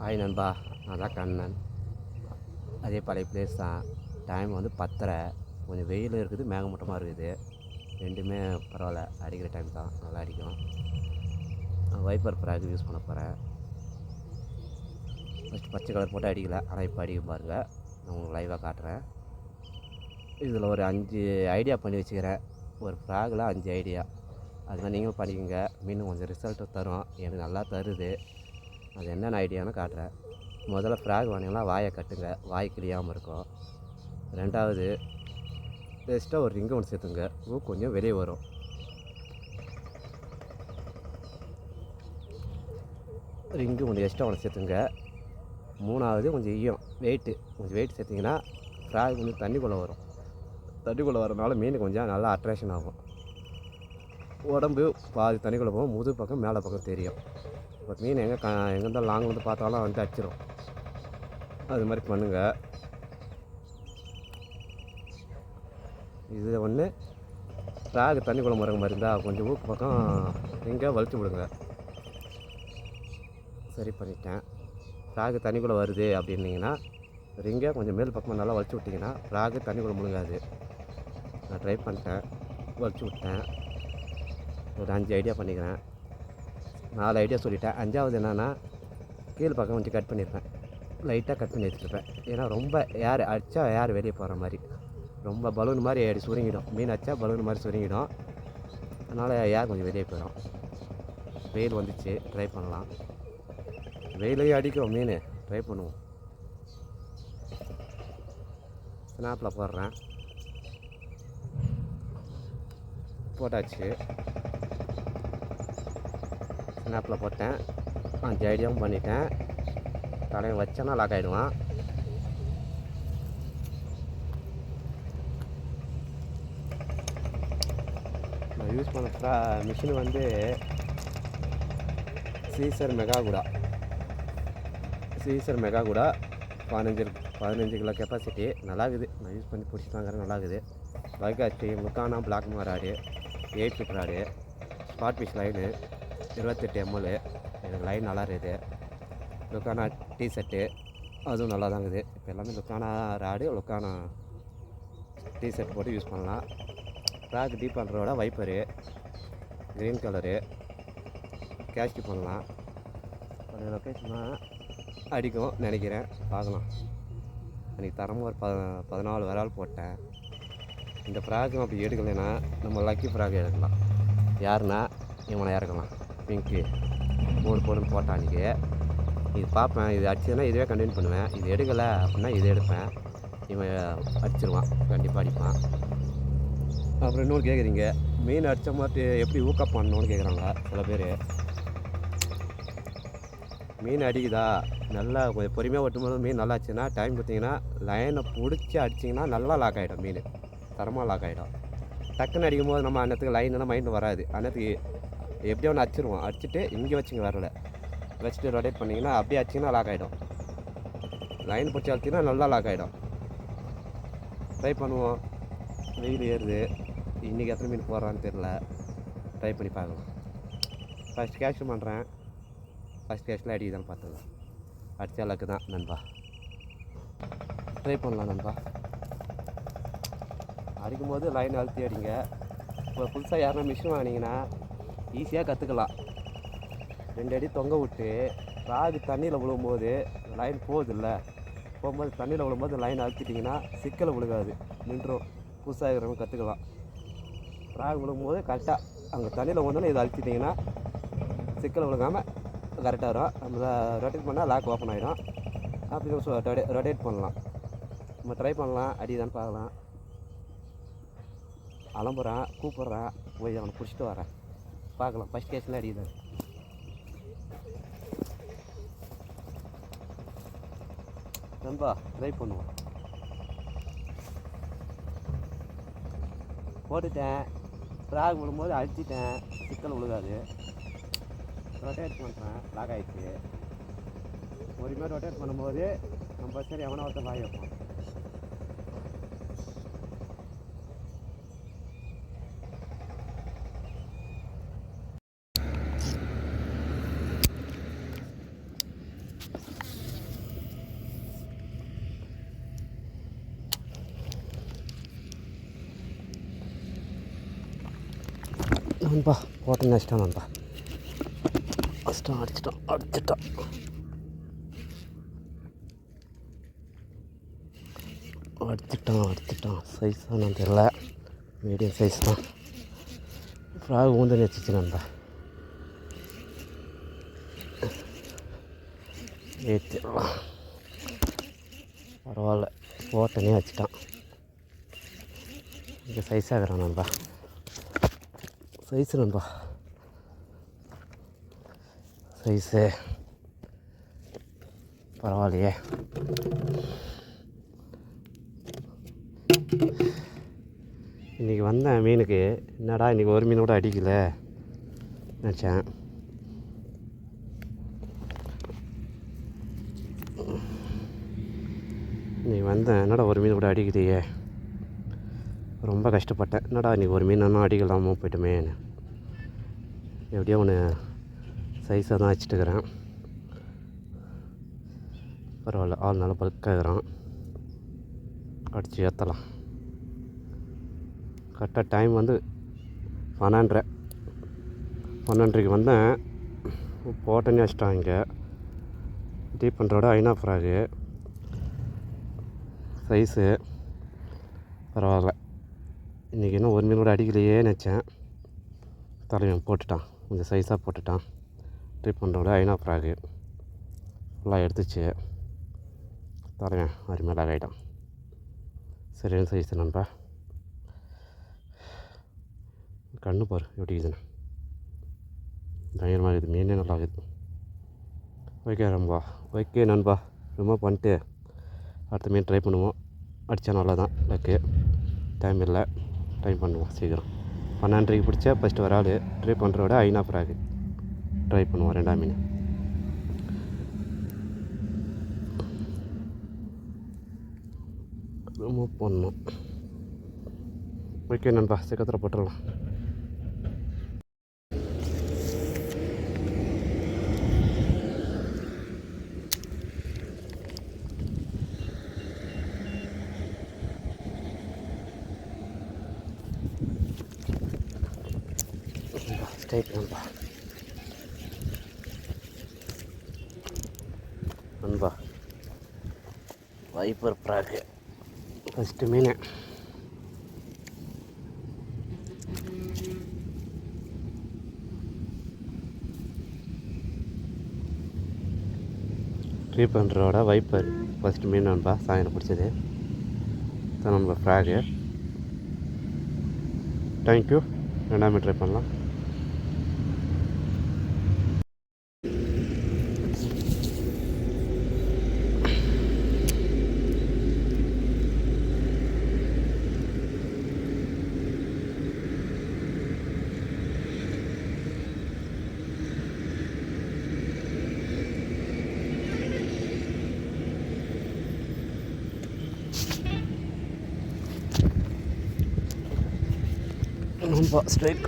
Hi நண்பா, நான் தான் கண்ணன். அதே பழைய பிளேஸ் தான். டைம் வந்து 10:30. கொஞ்சம் வெயில் இருக்குது, மேகமூட்டமாக இருக்குது. ரெண்டுமே பரவாயில்ல, அடிக்கிற டைம் தான், நல்லா அடிக்கும். வைப்பர் ஃப்ராக் யூஸ் பண்ண போகிறேன். ஃபஸ்ட்டு பச்சை கலர் போட்டு அடிக்கலை, ஆனால் இப்போ அடிக்கும் பாருங்கள். நான் உங்களுக்கு லைவாக காட்டுறேன். இதில் ஒரு 5 ஐடியா பண்ணி வச்சுக்கிறேன். ஒரு ஃப்ராகில் 5 ஐடியா. அது மாதிரி நீங்களும் பண்ணிக்கோங்க. மீன் கொஞ்சம் ரிசல்ட்டு தரும், எனக்கு நல்லா தருது. அது என்னென்ன ஐடியான்னு காட்டுறேன். முதல்ல ஃப்ராக் வாங்கினீங்கன்னா வாயை கட்டுங்க, வாய் கிளியாமல் இருக்கும். ரெண்டாவது, பெஸ்ட்டாக ஒரு ரிங்கு ஒன்று சேர்த்துங்க, கொஞ்சம் வெளியே வரும். ரிங்கு கொஞ்சம் எக்ஸ்ட்ரா ஒன்று சேர்த்துங்க. மூணாவது, கொஞ்சம் கொஞ்சம் வெயிட் சேர்த்திங்கன்னா ஃப்ராக் கொஞ்சம் தண்ணிக்குள்ளே வரும். தண்ணிக்குள்ளே வரனால மீன் கொஞ்சம் நல்லா அட்ராக்ஷன் ஆகும். உடம்பு பாதி தண்ணிக்குள்ளே போகும், முது பக்கம் மேலே பக்கம் தெரியும். இப்போ மீன் எங்கேருந்தாலும் லாங் வந்து பார்த்தாலும் வந்துட்டு அடிச்சிடும். அது மாதிரி பண்ணுங்கள். இது ஒன்று ஃப்ராக் தண்ணிக்குள்ளே முறங்க மாதிரி இருந்தால் கொஞ்சம் ஊக்கு பக்கம் எங்கே வலிச்சு விடுங்க. சரி பண்ணிட்டேன். ஃப்ராக் தண்ணிக்குள்ளே வருது அப்படின்னீங்கன்னா ரிங்கை கொஞ்சம் மேல் பக்கமாக நல்லா வலிச்சு விட்டிங்கன்னா ஃப்ராக் தண்ணிக்குள்ளே முழுங்காது. நான் ட்ரை பண்ணிட்டேன், வலிச்சு விட்டேன். ஒரு 5 ஐடியா பண்ணிக்கிறேன். 4 ஐடியா சொல்லிட்டேன். 5ஆவது என்னென்னா, கீழ் பக்கம் கொஞ்சம் கட் பண்ணியிருப்பேன், லைட்டாக கட் பண்ணி வச்சுருப்பேன். ஏன்னா ரொம்ப ஏர் அடித்தா ஏர் வெளியே போகிற மாதிரி, ரொம்ப பலூன் மாதிரி ஏறி சுருங்கிடும். மீன் அடித்தா பலூன் மாதிரி சுருங்கிடும், அதனால் ஏர் கொஞ்சம் வெளியே போயிடும். வெயில் வந்துச்சு, ட்ரை பண்ணலாம். வெயிலையும் அடிக்கும் மீன், ட்ரை பண்ணுவோம். ஸ்னாப்பில் போடுறேன், போட்டாச்சு. ஸ்னாப்பில் போட்டேன், 5 ஐடியாவும் பண்ணிட்டேன். தலையை வச்சேன்னா லாக் ஆகிடுவான். நான் யூஸ் பண்ண மிஷின் வந்து சீசர் மெகாகுடா 15 கிலோ கெப்பாசிட்டி. நல்லாக்குது, நான் யூஸ் பண்ணி பிடிச்சி வாங்குறேன், நல்லாக்குது. வைகாச்சி லுக்கானா பிளாக் மாராடு 8 feet rod, spot piece line 28 ml. எனக்கு லைன் நல்லா இருக்குது. லுக்கானா டிஷர்ட்டு அதுவும் நல்லா தான் இருக்குது. இப்போ எல்லாமே லுக்கானா ராடு, லுக்கானா டிஷர்ட் போட்டு யூஸ் பண்ணலாம். ஃப்ராக் டீப் பண்ணுறதோட வைப்பரு க்ரீன் கலரு கேஸ்டி பண்ணலாம். பழைய லொக்கேஷனாக அடிக்கும் நினைக்கிறேன், பார்க்கலாம். அன்றைக்கி தரமாக ஒரு 14 விரால் போட்டேன். இந்த ஃப்ராக்கும் அப்படி எடுக்கலைன்னா நம்ம லக்கி ஃப்ராக் எடுக்கலாம். யாருன்னா இவனை இறக்கலாம். பிங்க்கு 3 போடுன்னு போட்டான் அன்றைக்கி. இது பார்ப்பேன், இது அடிச்சதுன்னா இதுவே கண்டினியூ பண்ணுவேன். இது எடுக்கலை அப்படின்னா இது எடுப்பேன். இவன் அடிச்சிருவான், கண்டிப்பாக அடிப்பான். அப்புறம் இன்னொன்று கேட்குறீங்க, மீன் அடித்த மாதிரி எப்படி ஊக்கப் பண்ணணுன்னு கேட்குறாங்க சில பேர். மீன் அடிக்குதா, நல்லா கொஞ்சம் பொறுமையாக ஒட்டும்போது மீன் நல்லா ஆச்சுன்னா டைம் கொடுத்தீங்கன்னா லைனை பிடிச்சி அடிச்சிங்கன்னா நல்லா லாக் ஆகிடும். மீன் தரமாக லாக் ஆகிடும். டக்குன்னு அடிக்கும் போது நம்ம அன்னத்துக்கு லைன்லாம் மைண்டு வராது. அன்னத்துக்கு எப்படியோ ஒன்று அடிச்சிருவோம். அடிச்சுட்டு இங்கே வச்சுங்க, வரல வச்சுட்டு ரொட்டேட் பண்ணிங்கன்னா அப்படியே அடிச்சிங்கன்னா லாக் ஆகிடும். லைன் பிடிச்சி அடிச்சிங்கன்னா நல்லா லாக் ஆகிடும். ட்ரை பண்ணுவோம். வெயில் ஏறுது, இன்றைக்கி எத்தனை மீன் போடுறான்னு தெரில, ட்ரை பண்ணி பார்க்கலாம். ஃபஸ்ட் கேஷ் பண்ணுறேன். ஃபஸ்ட் கேஷில் அடிக்குதான்னு பார்த்துக்கலாம். அடித்த அளவுக்கு தான் நண்பா, ட்ரை பண்ணலாம் நண்பா. அடிக்கும்போது லைன் அழுத்தி அடிங்க. இப்போ புதுசாக யாருன்னா மிஷின் வாங்கினீங்கன்னா ஈஸியாக கற்றுக்கலாம். 2 அடி தொங்க விட்டு ஃப்ராக் தண்ணியில் விழும்போது லைன் போகும்போது தண்ணியில் விழும்போது லைன் அழுத்திட்டிங்கன்னா சிக்கலை விழுகாது, நின்றும். புதுசாக இருக்கிறவங்க கற்றுக்கலாம். ஃப்ராக் விழும்போது கரெக்டாக அங்கே தண்ணியில் விழுந்தோன்னே இதை அழுத்திட்டிங்கன்னா சிக்கலை விழுகாமல் கரெக்டாக வரும். நம்ம ரொட்டேட் பண்ணால் லாக் ஓப்பன் ஆகிடும். அப்படி ரொட்டேட் பண்ணலாம். நம்ம ட்ரை பண்ணலாம், அடிதான்னு பார்க்கலாம். அலம்புறேன், கூப்பிட்றேன், போய் அவனை பிடிச்சிட்டு வரேன், பார்க்கலாம். ஃபஸ்ட் கேஸில் அடிதான் நண்பா, ட்ரை பண்ணுவோம். போட்டுட்டேன், ஃப்ராக் விழும்போது அடிச்சிட்டேன், சிக்கல் விழுகாது. ரொட்டேட் பண்ணுறேன், லாக் ஆகிடுச்சு. பொறுமையாக ரொட்டேட் பண்ணும்போது நம்ம சரி எவனா ஒருத்தர் வாய் வைப்போம். அடிச்சிட்டான்பா, போட்டேன்னு அடிச்சிட்டான்பா. அடிச்சிட்டான் சைஸானு தெரியல, மீடியம் சைஸ் தான். ஃப்ராக் ஊந்து வச்சுச்சுனான்பா. ஏற்றிடலாம், பரவாயில்ல, போட்டனே வச்சுட்டான். இங்கே சைஸாகிறான் நண்பா, சைஸு நண்பா, சைஸு பரவாயில்லையே. இன்றைக்கி வந்தேன் மீனுக்கு, என்னடா இன்றைக்கி ஒரு மீன் கூட அடிக்கலை நினச்சேன். இன்றைக்கி வந்தேன், என்னடா ஒரு மீன் கூட அடிக்குதையே, ரொம்ப கஷ்டப்பட்டேன். என்னடா இன்றைக்கி ஒரு மீன் இன்னும் அடிக்கலாமல் போய்ட்டோமேன்னு. எப்படியோ ஒன்று சைஸாக தான் வச்சுட்டுக்கிறேன். பரவாயில்ல, ஆள் நல்லா பல்காகிறான், அடித்து ஏற்றலாம். கரெக்டாக டைம் வந்து 12:30க்கு வந்தேன், போட்டனே வச்சிட்டான். இங்கே டீப் பண்ணுறோட ஐநா ஃப்ராகு சைஸு பரவாயில்ல. இன்றைக்கி இன்னும் ஒரு மீன் கூட அடிக்கலையே நினச்சேன். தலைவன் போட்டுட்டான், கொஞ்சம் சைஸாக போட்டுட்டான். ட்ரிப் பண்ணுறோட ஐநா ஃப்ராகு ஃபுல்லாக எடுத்துச்சு. தலைவன் அருமையாக ஆகிட்டான். சரியான சைஸு நண்பா. கண்ணு பாரு எப்படி இருக்குதுன்னு, பயங்கரமாக இருக்குது. மீனே நல்லா இருக்குது. ஓகே நண்பா, ஓகே நண்பா, ரிமூவ் பண்ணிட்டு அடுத்த மீன் ட்ரை பண்ணுவோம். அடித்தா நல்லா தான் லக்கு. டைம் இல்லை, ட்ரை பண்ணுவோம் சீக்கிரம். 12:30க்கு பிடிச்சா ஃபஸ்ட்டு ஒரு ஆள் ட்ரை பண்ணுறோட ஐநா ஃப்ராகு ட்ரை பண்ணுவோம். 2ஆம் மீன் ரிமூவ் பண்ணணும். ஓகே நண்பா, சீக்கிரத்தில் போட்டுடலாம். ஸ்ட்ரைட் நண்பா, வைப்பர் ஃப்ராகு ஃபஸ்ட்டு மீன். ட்ரீ பண்ணுறோட வைப்பர் ஃபஸ்ட்டு மீன் நண்பா, சாயந்தரம் பிடிச்சது தான் நண்பா ஃப்ராகு. தேங்க்யூ. 2ஆம் மீன் ட்ரை பண்ணலாம். நண்பா ஸ்ட்ரைக்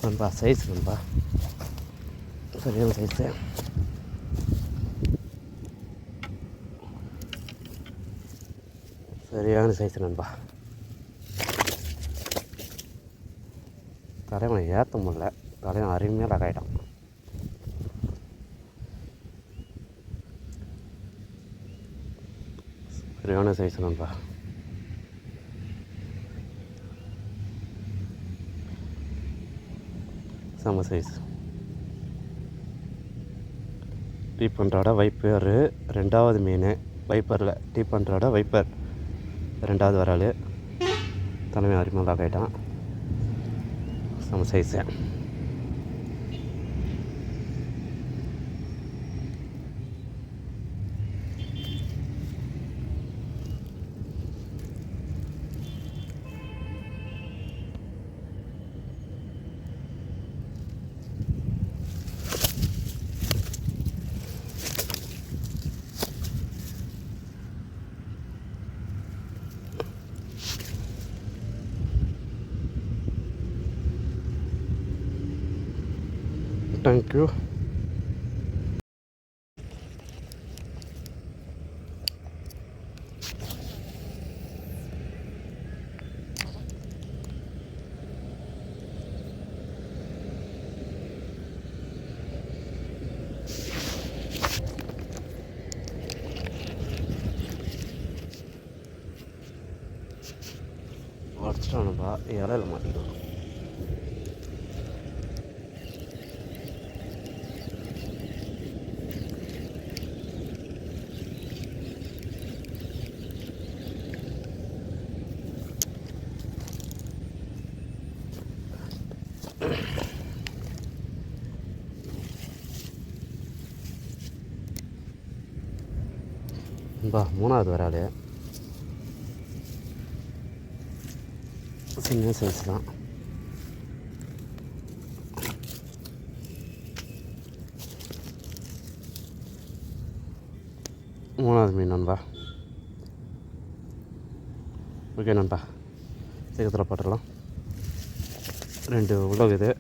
நண்பா, சைஸ் நண்பா, சரியான சைஸு. சரியான சைஸ் நண்பா. தலைவனை ஏற்ற முடியல, தலைவன் அருமையாக ஆகிட்டான். சரியான சைஸ் நண்பா. செம்ம சைஸ். டீப் பண்ணுறோட வைப்பர் 2ஆவது மீன். வைப்பரில் டீப் பண்ணுறோட வைப்பர் 2ஆவது வராள். தலைமை அருமையாக ஆகிட்டான். செம்ம சைஸு. தேங்க்யூ. உடச்சிட்டானுப்பா, இலையில மாட்டிக்கலாம். மூணாவது வராது, சின்ன சைஸ் தான். மூணாவது மீன் நண்பா. ஓகே நண்பா, சீக்கிரத்தில் போட்டுடலாம். 2 உள்ளது,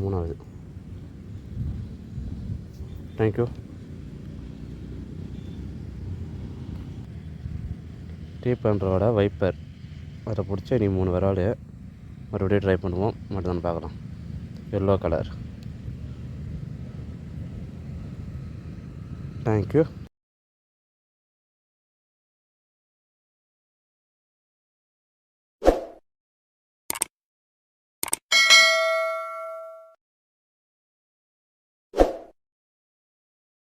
மூணாவது. தேங்க்யூ. டீப் பண்ணுறோட வைப்பர் அதை பிடிச்ச நீ 3 விரால் மறுபடியும் ட்ரை பண்ணுவோம். மட்டும்தான் பார்க்கலாம். Yellow colour. தேங்க்யூ.